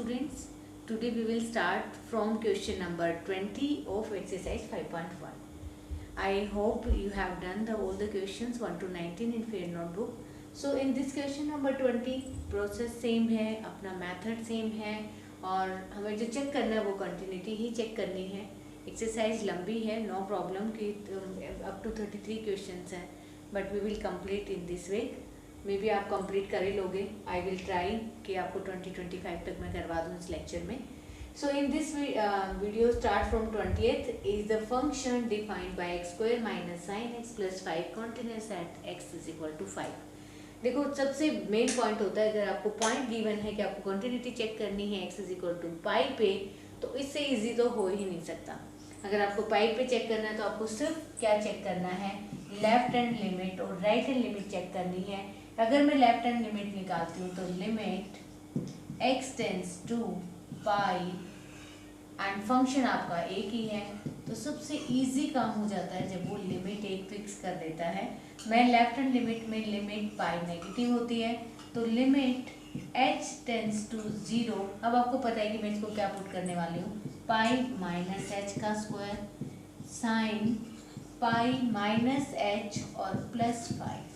students, today we will start from question number 20 of exercise 5.1. I hope you have done all the questions 1 to 19 in fair notebook. So in this question number 20 process same है, अपना method same है और हमें जो check करना है वो continuity ही check करनी है. एक्सरसाइज लंबी है, नो प्रॉब्लम कि अप टू 33 क्वेश्चंस हैं, but we will complete in this week. Maybe आप कंप्लीट कर ही लोगे. आई विल ट्राई कि आपको 20-25 तक मैं करवा दूँ इस लेक्चर में. So in this video start from 20th is the function defined by x square minus sin x plus 5 continuous at x is equal to 5. देखो सबसे मेन पॉइंट होता है, अगर आपको पॉइंट गिवन है कि आपको कंटिन्यूटी चेक करनी है x is equal to पाई पे, तो इससे इजी तो हो ही नहीं सकता. अगर आपको पाई पे चेक करना है तो आपको सिर्फ क्या चेक करना है, लेफ्ट हैंड लिमिट और राइट हैंड लिमिट चेक करनी है. अगर मैं लेफ्ट हैंड लिमिट निकालती हूँ तो limit x tends to pi and function आपका एक ही है, तो सबसे इजी काम हो जाता है जब वो लिमिट एक फिक्स कर देता है. मैं लेफ्ट हैंड लिमिट में लिमिट पाई नेगेटिव होती है तो लिमिट h टेंड्स टू 0. अब आपको पता है कि मैं इसको क्या पुट करने वाली हूँ, पाई माइनस एच का square sine pi minus H और प्लस 5.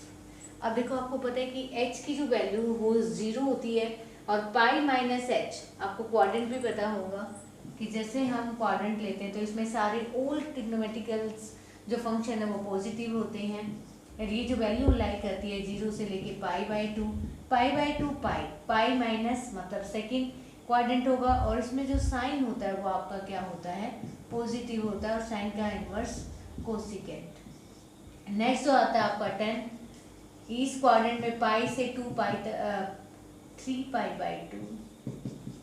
अब देखो आपको पता है कि h की जो वैल्यू है वो 0 होती है और पाई माइनस एच, आपको क्वाड्रेंट भी पता होगा कि जैसे हम क्वाड्रेंट लेते हैं तो इसमें सारे ओल्ड ट्रिग्नोमेट्रिकल्स जो फंक्शन है वो पॉजिटिव होते हैं. और ये जो वैल्यू लाई करती है 0 से लेके pi by two pi minus मतलब सेकेंड क्वाड्रेंट होगा, और इसमें जो साइन होता है वो आपका क्या होता है, पॉजिटिव होता है, और साइन का इनवर्स कोसिकेंट. नेक्स्ट जो आता है आपका 10, इस क्वाड्रेंट में पाई से 2 पाई 3 पाई बाई 2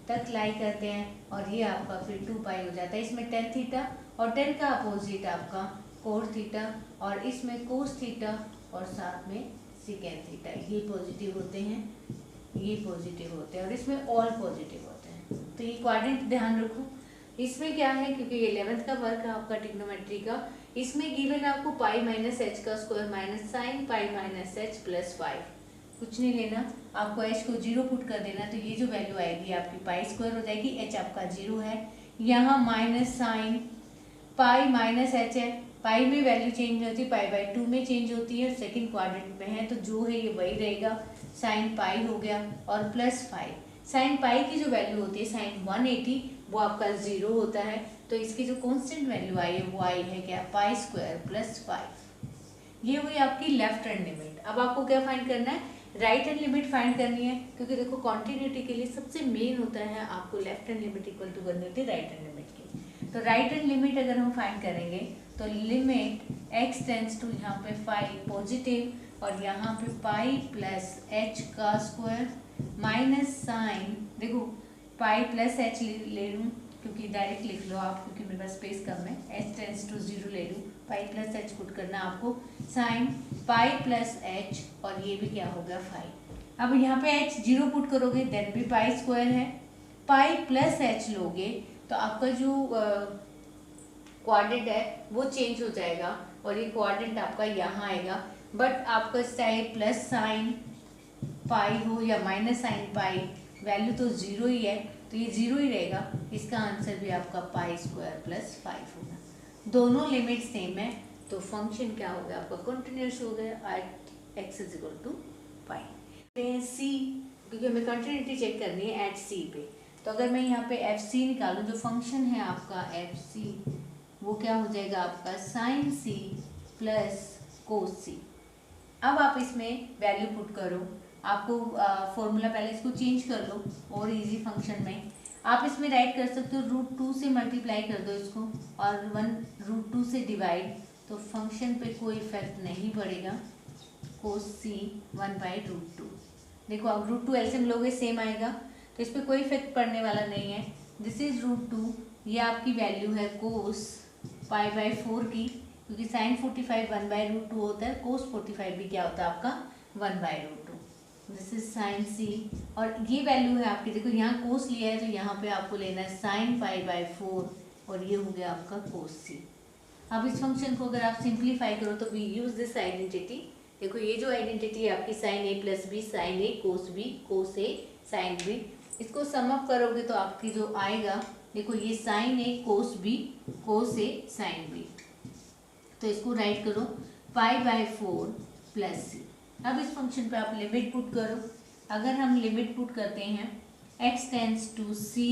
तक लाई करते हैं, और ये आपका फिर 2 पाई हो जाता है. इसमें टेन थीटा और 10 का अपोजिट आपका कोस थीटा, और इसमें कोस थीटा और साथ में सिकेंड थीटा. ये पॉजिटिव होते हैं, ये पॉजिटिव होते हैं, और इसमें ऑल पॉजिटिव होते हैं. तो ये क्वाड्रेंट ध्यान रखो. इसमें क्या है, क्योंकि ये 11th का वर्क है आपका ट्रिग्नोमेट्री का, इसमें गिवन आपको पाई माइनस एच का square minus sine pi minus H plus 5. कुछ नहीं लेना, आपको h को 0 पुट कर देना, तो ये जो वैल्यू आएगी आपकी पाई स्क्वायर हो जाएगी. h आपका 0 है, यहाँ minus sine pi minus H है, पाई में वैल्यू चेंज होती है, पाई बाई 2 में चेंज होती है, सेकंड क्वाड्रेंट में है तो जो है ये वही रहेगा, साइन पाई हो गया, और प्लस 5. साइन पाई की जो वैल्यू होती है साइन 180 वो आपका 0 होता है, तो इसकी जो कांस्टेंट वैल्यू आई है वो आई है क्या, पाई स्क्वायर प्लस 5. ये हुई आपकी लेफ्ट हैंड लिमिट. अब आपको क्या फाइंड करना है, राइट हैंड लिमिट फाइंड करनी है, क्योंकि देखो कॉन्टिन्यूटी के लिए सबसे मेन होता है आपको left hand limit equal to करनी होती है राइट हैंड लिमिट की. तो राइट हैंड लिमिट अगर हम फाइंड करेंगे तो लिमिट x टेंड्स टू यहाँ पे 5 पॉजिटिव और यहाँ पे पाई प्लस एच का स्क्वायर माइनस साइन, देखो पाई प्लस एच ले लूँ क्योंकि डायरेक्ट लिख लो आप, क्योंकि मेरे पास स्पेस कम है, h टेंड्स टू 0 ले लूँ, पाई प्लस एच पुट करना आपको, साइन पाई प्लस एच और ये भी क्या हो गया 5. अब यहाँ पे h 0 पुट करोगे देन भी पाई स्क्वायर है, पाई प्लस एच लोगे तो आपका जो क्वाड्रेंट है वो चेंज हो जाएगा और ये क्वाड्रेंट आपका यहाँ आएगा. बट आपका चाहे प्लस साइन पाई हो या माइनस साइन पाई, वैल्यू तो 0 ही है तो ये 0 ही रहेगा. इसका आंसर भी आपका पाई स्क्वायर प्लस 5 होगा. दोनों लिमिट सेम है तो फंक्शन क्या हो गया आपका, कंटिन्यूस हो गया at x is equal to pi. C, क्योंकि हमें कंटिन्यूटी चेक करनी है एट सी पे, तो अगर मैं यहाँ पे एफ सी निकालूँ, जो फंक्शन है आपका एफ सी वो क्या हो जाएगा आपका साइन सी प्लस कोस सी. अब आप इसमें वैल्यू पुट करो, आपको फॉर्मूला पहले इसको चेंज कर लो और इजी फंक्शन में आप इसमें राइट कर सकते हो, √2 से मल्टीप्लाई कर दो इसको और 1√2 से डिवाइड, तो फंक्शन पे कोई इफेक्ट नहीं पड़ेगा. कोस सी 1/√2. देखो आप √2 एलसीएम लोगे सेम आएगा तो इस पर कोई इफेक्ट पड़ने वाला नहीं है. दिस इज √2, ये आपकी वैल्यू है कोस पाई बाई 4 की, क्योंकि साइन 45 1/√2 होता है, कोस 45 भी क्या होता है आपका 1/√2. दिस इज साइन सी, और ये वैल्यू है आपकी, देखो यहाँ कोस लिया है तो यहाँ पे आपको लेना है साइन पाई बाई 4 और ये हो गया आपका कोस सी. अब इस फंक्शन को अगर आप सिंप्लीफाई करो तो वी यूज दिस आइडेंटिटी. देखो ये जो आइडेंटिटी है आपकी साइन ए प्लस बी साइन ए कोस बी कोस ए साइन बी, इसको सम अप करोगे तो आपकी जो आएगा, देखो ये साइन ए कोस बी, कोस ए साइन बी, तो इसको राइट करो π/4 प्लस सी। अब इस फंक्शन पे आप लिमिट पुट करो। अगर हम लिमिट पुट करते हैं x tends to c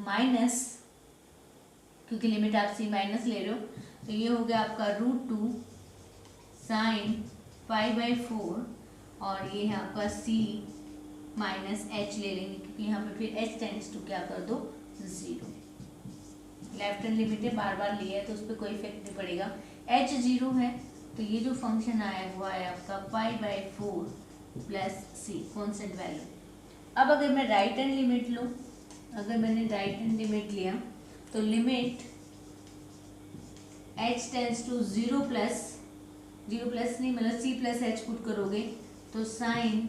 minus, क्योंकि लिमिट आप c माइनस ले रहे हो, तो ये हो गया आपका √2 साइन π/4, और ये है आपका c माइनस h ले लेंगे, क्योंकि यहाँ पे फिर h टेंस टू क्या कर दो 0। लेफ्ट हैंड लिमिट है, बार बार लिया है तो उस पर कोई इफेक्ट नहीं पड़ेगा। h 0 है तो ये जो फंक्शन आया वो आया आपका π/4 प्लस सी, कॉन्स्टेंट वैल्यू। अब अगर मैं राइट हैंड लिमिट लूँ, अगर मैंने राइट हैंड लिमिट लिया तो limit h tends to 0 plus नहीं मतलब c प्लस h पुट करोगे तो साइन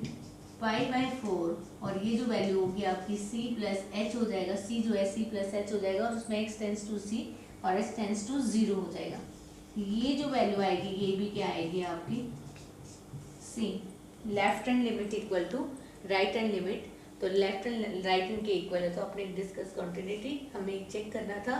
π/4, और ये जो वैल्यू होगी आपकी c प्लस h हो जाएगा, c जो है c प्लस h हो जाएगा, और उसमें x टेंस टू c और h टेंस टू 0 हो जाएगा। ये जो वैल्यू आएगी ये भी क्या आएगी आपकी c। Left hand limit equal to right hand limit, तो लेफ्ट हैंड राइट हैंड के इक्वल है, तो अपने डिस्कस कॉन्टिन्यूटी हमें चेक करना था।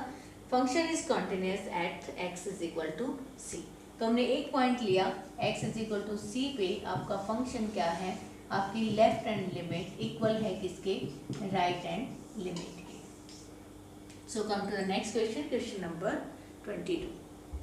Function is continuous at x is equal to c, तो हमने एक पॉइंट लिया x is equal to c पे आपका फंक्शन क्या है, आपकी लेफ्ट हैंड लिमिट इक्वल है किसके, राइट हैंड लिमिट के। So come to the next question, question number 22।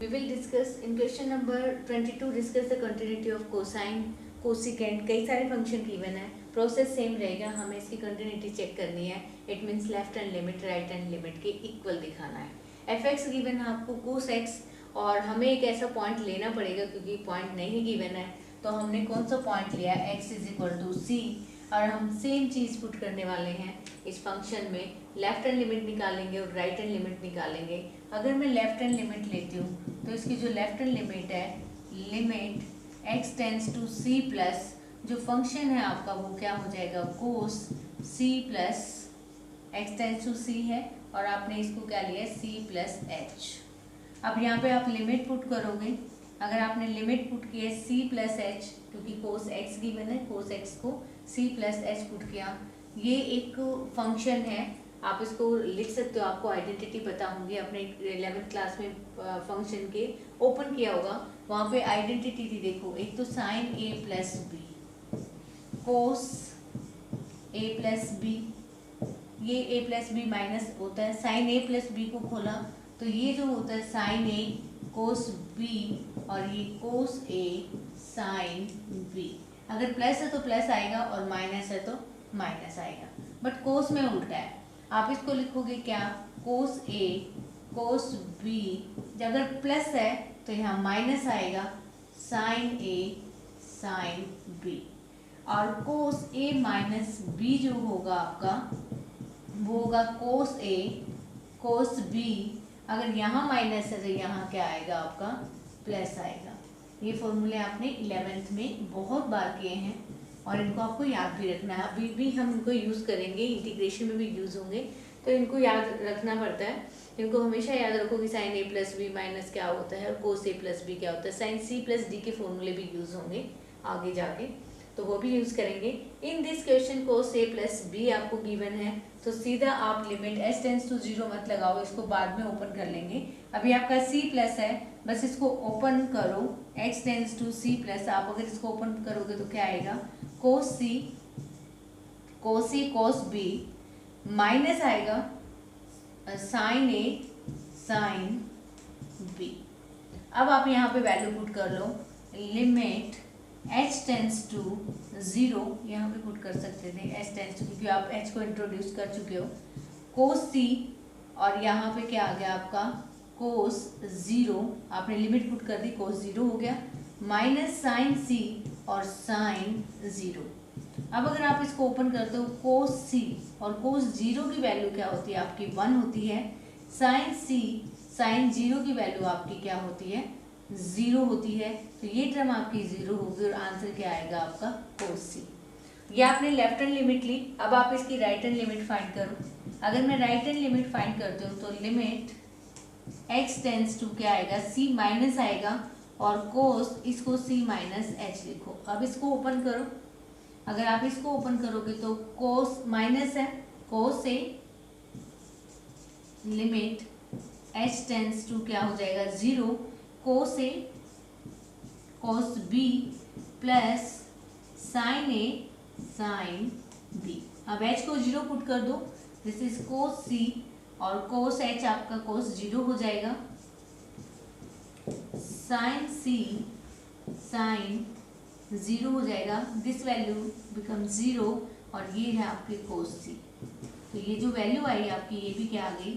We will discuss in question number 22 discuss the continuity of cosine, cosecant, कई सारे फंक्शन गिवन है। प्रोसेस सेम रहेगा, हमें इसकी continuity check करनी है। It means left hand limit right hand limit के equal दिखाना है। एफ एक्स गिवन है आपको कोस एक्स, और हमें एक ऐसा पॉइंट लेना पड़ेगा क्योंकि पॉइंट नहीं गिवन है, तो हमने कौन सा पॉइंट लिया एक्स इज इक्वल टू सी, और हम सेम चीज़ पुट करने वाले हैं इस फंक्शन में। लेफ्ट हैंड लिमिट निकालेंगे और राइट हैंड लिमिट निकालेंगे। अगर मैं लेफ्ट हैंड लिमिट लेती हूँ तो इसकी जो लेफ्ट हैंड लिमिट है, limit x tends to c plus जो फंक्शन है आपका वो क्या हो जाएगा cos c plus x tends to c है, और आपने इसको क्या लिया है c प्लस h। अब यहाँ पे आप लिमिट पुट करोगे, अगर आपने लिमिट पुट की है c प्लस h, क्योंकि कोस x गिवन है, कोस x को c प्लस h पुट किया। ये एक फंक्शन है, आप इसको लिख सकते हो, आपको आइडेंटिटी पता होगी, आपने 11th क्लास में फंक्शन के ओपन किया होगा, वहाँ पे आइडेंटिटी थी। देखो एक तो sine a plus b, cos a plus b, ये a प्लस बी माइनस होता है, साइन a प्लस बी को खोला तो ये जो होता है साइन a कोस b, और ये कोस a साइन b। अगर प्लस है तो प्लस आएगा और माइनस है तो माइनस आएगा, बट कोस में उल्टा है। आप इसको लिखोगे क्या, कोस a कोस b, अगर प्लस है तो यहाँ माइनस आएगा साइन a साइन b, और कोस a माइनस b जो होगा आपका वो होगा कोस a कोस b। अगर यहाँ माइनस है तो यहाँ क्या आएगा आपका प्लस आएगा। ये फॉर्मूले आपने 11th में बहुत बार किए हैं और इनको आपको याद भी रखना है। अभी भी हम इनको यूज़ करेंगे, इंटीग्रेशन में भी यूज़ होंगे, तो इनको याद रखना पड़ता है। इनको हमेशा याद रखो कि साइन ए प्लस बी माइनस क्या होता है और कोस ए प्लस बी क्या होता है। साइन सी प्लस डी के फॉर्मूले भी यूज़ होंगे आगे जाके, तो वो भी यूज़ करेंगे। In this question cos a plus b आपको गिवन है, तो सीधा आप लिमिट एस टेंस टू 0 मत लगाओ, इसको बाद में ओपन कर लेंगे। अभी आपका सी प्लस है, बस इसको ओपन करो, x tends to c plus. आप अगर इसको ओपन करोगे तो क्या आएगा, cos c cos b minus आएगा साइन ए साइन बी। अब आप यहाँ पे वैल्यू पुट कर लो, लिमिट h टेंस टू 0, यहाँ पे पुट कर सकते थे h टेंस टू, क्योंकि आप h को इंट्रोड्यूस कर चुके हो, कोस c, और यहाँ पे क्या आ गया आपका कोस 0, आपने लिमिट पुट कर दी, कोस 0 हो गया, माइनस साइन c और साइन 0। अब अगर आप इसको ओपन करते हो, कोस c और कोस 0 की वैल्यू क्या होती है आपकी 1 होती है, साइन c साइन 0 की वैल्यू आपकी क्या होती है 0 होती है, तो ये टर्म आपकी 0 होगी और आंसर क्या आएगा आपका कोस c। ये आपने लेफ्ट हैंड लिमिट ली, अब आप इसकी राइट हैंड लिमिट फाइंड करो। अगर मैं राइट हैंड लिमिट फाइंड करती हूँ तो लिमिट x टेंस टू क्या आएगा c माइनस आएगा, और कोस इसको c माइनस h लिखो। अब इसको ओपन करो, अगर आप इसको ओपन करोगे तो कोस माइनस है, cos A limit h tends to क्या हो जाएगा 0, cos A cos B plus sine A sine B. अब h को 0 पुट कर दो, दिस इज कोस सी, और कोस h आपका कोस 0 हो जाएगा, साइन सी साइन 0 हो जाएगा, दिस वैल्यू बिकम 0, और ये है आपके कोस सी। तो ये जो वैल्यू आई आपकी ये भी क्या आ गई,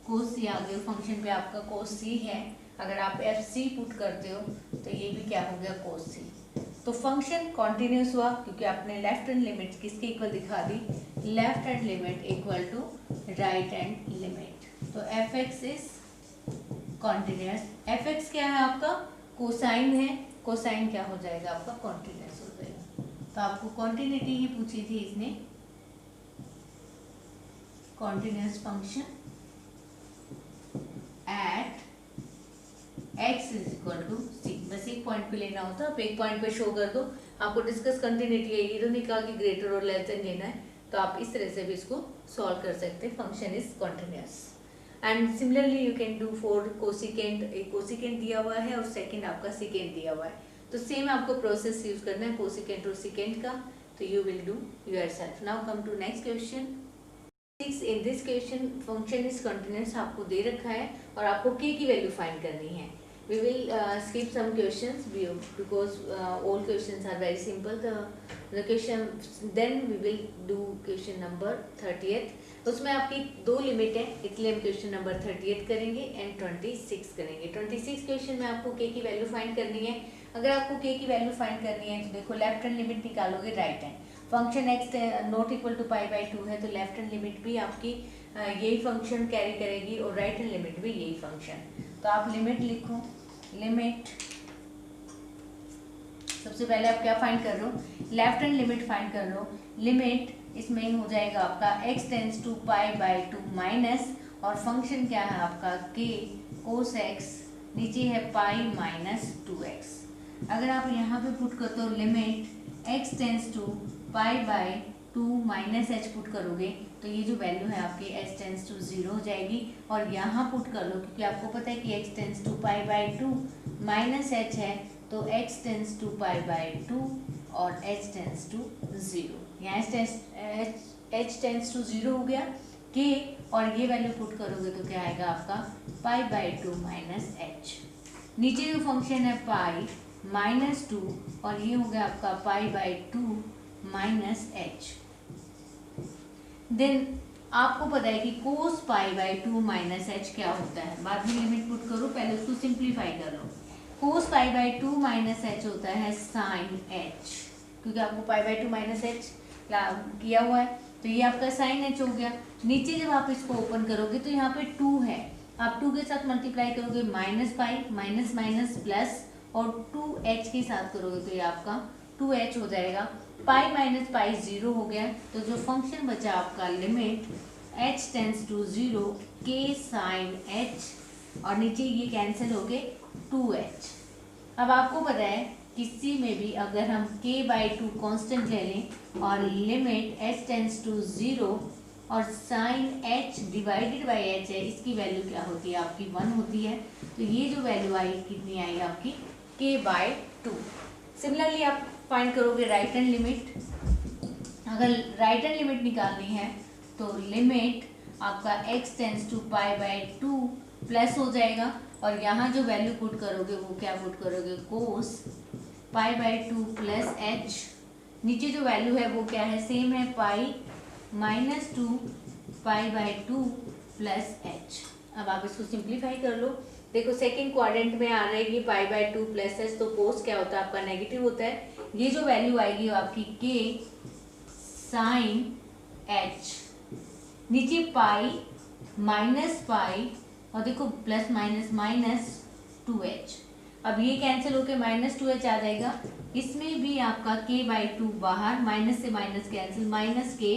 कोस सी आ गई। फंक्शन पे आपका कोस सी है, अगर आप एफ सी पुट करते हो तो ये भी क्या हो गया, कोस सी। तो फंक्शन कॉन्टिन्यूस हुआ क्योंकि आपने लेफ्ट हैंड लिमिट किसके इक्वल दिखा दी, left hand limit equal to right hand limit. तो F X is continuous. F X क्या है आपका, कोसाइन है, कोसाइन क्या हो जाएगा आपका, कॉन्टिन्यूस हो जाएगा। तो आपको कॉन्टिन्यूटी ही पूछी थी इसने, continuous function at x is equal to C. बस एक पॉइंट पे लेना होता है, आप एक पॉइंट पे शो कर दो, आपको डिस्कस कंटिन्यूटी है, ये तो नहीं कहा कि ग्रेटर और लेस देन लेना है, तो आप इस तरह से भी इसको सॉल्व कर सकते हैं। Function is continuous and similarly you can do for cosecant. एक कोसिकेंट दिया हुआ है और सेकंड आपका सिकेंट दिया हुआ है, तो सेम आपको प्रोसेस यूज करना है कोसिकेंट और सिकेंट का, तो you will do yourself. Now come to next question 6। In this question function is continuous आपको दे रखा है और आपको k की वैल्यू फाइंड करनी है। We will skip some questions because all questions are very simple. The question then we will do question number 30th। उसमें आपकी 2 लिमिट है, इसलिए हम क्वेश्चन नंबर 30th करेंगे एंड 26 करेंगे। 26 क्वेश्चन में आपको k की वैल्यू फाइंड करनी है। अगर आपको k की वैल्यू फाइंड करनी है तो देखो लेफ्ट हैंड लिमिट निकालोगे right hand, function x not equal to pi by 2 है तो लेफ्ट हैंड लिमिट भी आपकी यही फंक्शन कैरी करेगी और राइट हैंड लिमिट भी यही फंक्शन। तो आप लिमिट लिखो, लिमिट सबसे पहले आप क्या फाइंड कर रहे हो, लेफ्ट हैंड लिमिट फाइंड कर लो। लिमिट इसमें हो जाएगा आपका x tends to pi by 2 minus, और फंक्शन क्या है आपका k कोस x, नीचे है पाई माइनस 2x। अगर आप यहाँ पे पुट करते हो limit x tends to pi by 2 minus h put करोगे तो ये जो वैल्यू है आपकी h टेंस टू 0 हो जाएगी, और यहाँ पुट कर लो क्योंकि आपको पता है कि x tends to pi by 2 minus h है, तो x tends to pi by 2 और h टेंस टू 0। यहाँ h टेंस टू 0 हो गया k, और ये वैल्यू पुट करोगे तो क्या आएगा आपका पाई बाई 2 माइनस h। नीचे जो फंक्शन है पाई माइनस 2 और ये हो गया आपका pi by 2 minus h। Then आपको पता है कि cos pi by 2 minus h क्या होता है, बाद में लिमिट पुट करो, पहले उसको सिंप्लीफाई कर लो। कोस पाई बाई 2 माइनस एच होता है साइन एच, क्योंकि आपको पाई बाई 2 माइनस एच किया हुआ है तो ये आपका साइन एच हो गया। नीचे जब आप इसको ओपन करोगे तो यहाँ पे 2 है, आप 2 के साथ मल्टीप्लाई करोगे minus pi minus minus plus, और 2h के साथ करोगे तो ये आपका 2h हो जाएगा। पाई माइनस पाई 0 हो गया, तो जो फंक्शन बचा आपका limit h tends to 0 k sine h, और नीचे ये कैंसिल हो गए 2h। अब आपको पता है किसी में भी अगर हम k बाई 2 कॉन्स्टेंट ले लें और लिमिट h टेंस टू 0 और sine h divided by h है, इसकी वैल्यू क्या होती है आपकी 1 होती है। तो ये जो वैल्यू आई कितनी आई आपकी k बाई 2। सिमिलरली आप फाइंड करोगे राइट हैंड लिमिट। अगर राइट हैंड लिमिट निकालनी है तो लिमिट आपका x tends to pi by 2 plus हो जाएगा, और यहाँ जो वैल्यू पुट करोगे वो क्या पुट करोगे कोस पाई बाई 2 प्लस h। नीचे जो वैल्यू है वो क्या है, सेम है pi minus 2 pi by 2 plus h। अब आप इसको सिंप्लीफाई कर लो, देखो सेकंड क्वाड्रेंट में आ रहा है ये पाई बाई 2 प्लस एच, तो कोस क्या होता है आपका नेगेटिव होता है। ये जो वैल्यू आएगी वो आपकी k साइन h, नीचे पाई माइनस पाई और देखो प्लस माइनस माइनस 2h। अब ये कैंसिल होकर माइनस 2h आ जाएगा, इसमें भी आपका k बाई 2 बाहर, माइनस से minus cancel, minus k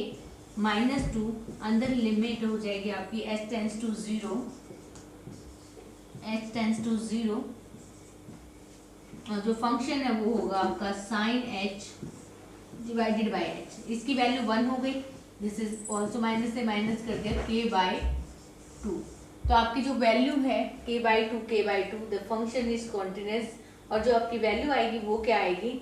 minus 2, अंदर लिमिट हो जाएगी आपकी h tends to 0, h tends to 0, और जो फंक्शन है वो होगा आपका sine h divided by h। इसकी वैल्यू 1 हो गई, दिस इज ऑल्सो माइनस से माइनस कर दिया k/2। तो आपकी जो वैल्यू है k/2 the function is continuous, और जो आपकी वैल्यू आएगी वो क्या आएगी,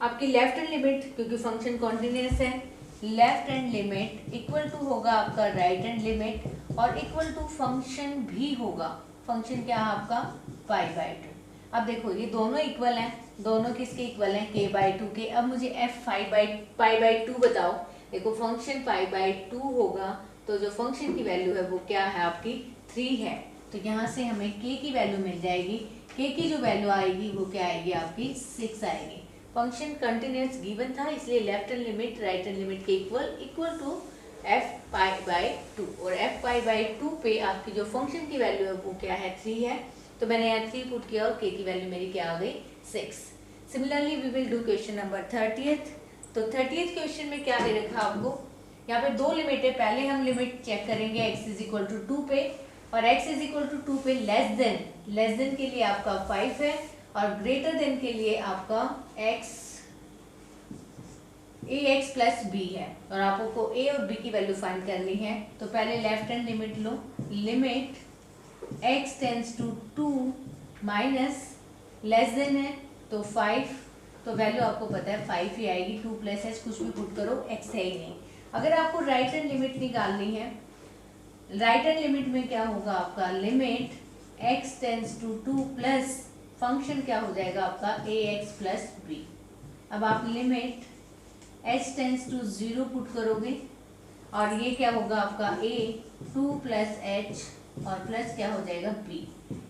आपकी लेफ्ट हैंड लिमिट, क्योंकि फंक्शन कॉन्टिन्यूस है, left hand limit equal to होगा आपका राइट हैंड लिमिट, और इक्वल टू फंक्शन भी होगा, फंक्शन क्या है आपका π/2। अब देखो ये दोनों इक्वल हैं, दोनों किसके इक्वल हैं, k/2 के। अब मुझे π/2 बताओ। देखो फंक्शन π/2 होगा तो जो फंक्शन की वैल्यू है वो क्या है आपकी 3 है। तो यहाँ से हमें k की वैल्यू मिल जाएगी, k की जो वैल्यू आएगी वो क्या आएगी आपकी 6 आएगी। फंक्शन कंटिन्यूस गिवन था, इसलिए left hand limit right hand limit के इक्वल टू f π/2, और f π/2 पे आपकी जो फंक्शन की वैल्यू है वो क्या है 3 है। तो मैंने यहाँ 3 पुट किया और k की वैल्यू मेरी क्या आ गई 6। Similarly we will do question number 30th। तो 30th क्वेश्चन में क्या दे रखा आपको, यहाँ पे दो लिमिट है। पहले हम लिमिट चेक करेंगे x इज इक्वल टू 2 पे, और x इज इक्वल टू 2 पे लेस देन के लिए आपका 5 है, और ग्रेटर देन के लिए आपका ax प्लस b है, और आपको a और b की वैल्यू फाइंड करनी है। तो पहले लेफ्ट हैंड लिमिट लो, limit x tends to 2 minus less than है तो 5, तो वैल्यू आपको पता है 5 ही आएगी। 2 प्लस h कुछ भी पुट करो, x है ही नहीं। अगर आपको राइट हैंड लिमिट निकालनी है, राइट हैंड लिमिट में क्या होगा आपका, limit x tends to 2 plus function क्या हो जाएगा आपका ax प्लस b। अब आप limit h tends to 0 put करोगे, और ये क्या होगा आपका a 2 प्लस h, और प्लस क्या हो जाएगा b।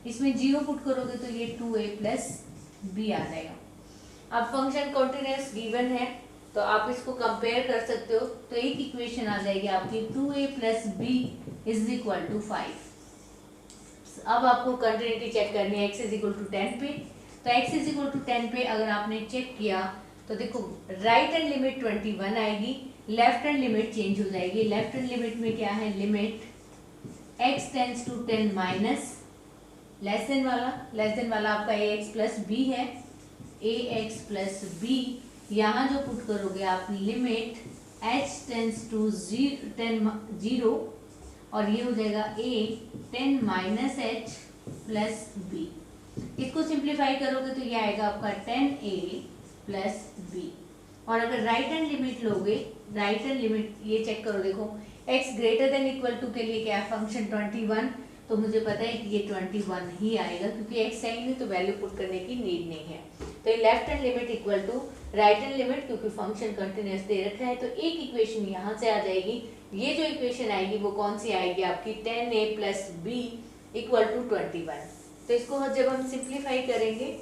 इसमें 0 पुट करोगे तो ये 2a प्लस b आ जाएगा। अब फंक्शन कॉन्टिन्यूस गिवन है तो आप इसको कंपेयर कर सकते हो, तो एक इक्वेशन आ जाएगी आपकी 2a plus b is equal to 5। अब आपको कंटिन्यूटी चेक करनी है x इज इक्वल टू 10 पे। तो x इज इक्वल टू 10 पे अगर आपने चेक किया तो देखो राइट हैंड लिमिट 21 आएगी, लेफ्ट हैंड लिमिट चेंज हो जाएगी। लेफ्ट हैंड लिमिट में क्या है, limit x tends to 10 minus less than वाला आपका ax प्लस b है, ax प्लस b। यहाँ जो पुट करोगे आप लिमिट h टेंस टू 0, और ये हो जाएगा a 10 minus h plus b। इसको सिंप्लीफाई करोगे तो ये आएगा आपका 10a प्लस b। और अगर राइट हैंड लिमिट लोगे, राइट हैंड लिमिट ये चेक करो, देखो x greater than equal to के लिए क्या है फंक्शन 21, तो मुझे पता है कि ये 21 ही आएगा, क्योंकि x है ही नहीं तो वैल्यू पुट करने की नीड नहीं है। तो ये left hand limit equal to right hand limit, क्योंकि फंक्शन कंटिन्यूस दे रखा है तो एक इक्वेशन यहाँ से आ जाएगी। ये जो इक्वेशन आएगी वो कौन सी आएगी आपकी 10a plus b equal to 21। तो इसको जब हम सिंप्लीफाई करेंगे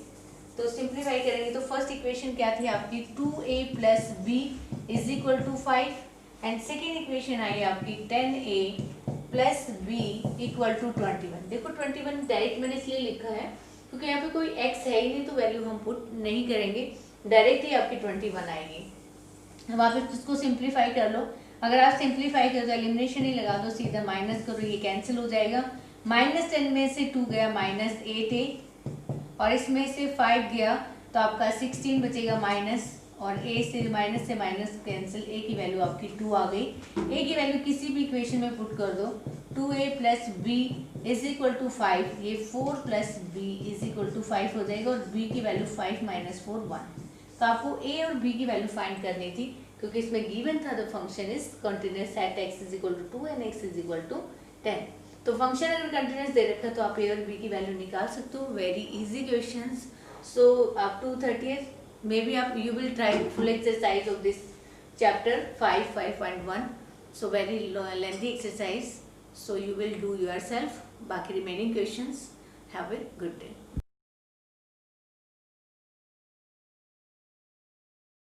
तो फर्स्ट इक्वेशन क्या थी आपकी 2a plus b is equal to 5, and second equation आई आपकी 10a plus b equal to 21। देखो 21 डायरेक्ट मैंने इसलिए लिखा है क्योंकि यहाँ पे कोई x है ही नहीं तो वैल्यू हम पुट नहीं करेंगे, डायरेक्ट ही आपकी 21 आएगी। अब आप इसको सिंप्लीफाई कर लो। अगर आप सिंप्लीफाई करो तो एलिमिनेशन ही लगा दो, सीधा माइनस करो, ये कैंसिल हो जाएगा। -10 में से 2 गया -8a, और इसमें से 5 गया तो आपका 16 बचेगा माइनस, और a से माइनस कैंसिल, a की वैल्यू आपकी 2 आ गई। a की वैल्यू किसी भी इक्वेशन में पुट कर दो, 2a plus b is equal to 5, ये 4 plus b is equal to 5 हो जाएगा, और b की वैल्यू 5 माइनस 4 1। तो आपको a और b की वैल्यू फाइंड करनी थी, क्योंकि इसमें गिवन था the function is continuous at x is equal to 2 and x is equal to 10। तो फंक्शन अगर कंटिन्यूअस दे रखा है तो आप a और b की वैल्यू निकाल सकते हो। Very easy questions. So up to 30th maybe आप you will try full exercise of this chapter 5.1। So very lengthy exercise, so you will do yourself. बाकी remaining questions, have a good day.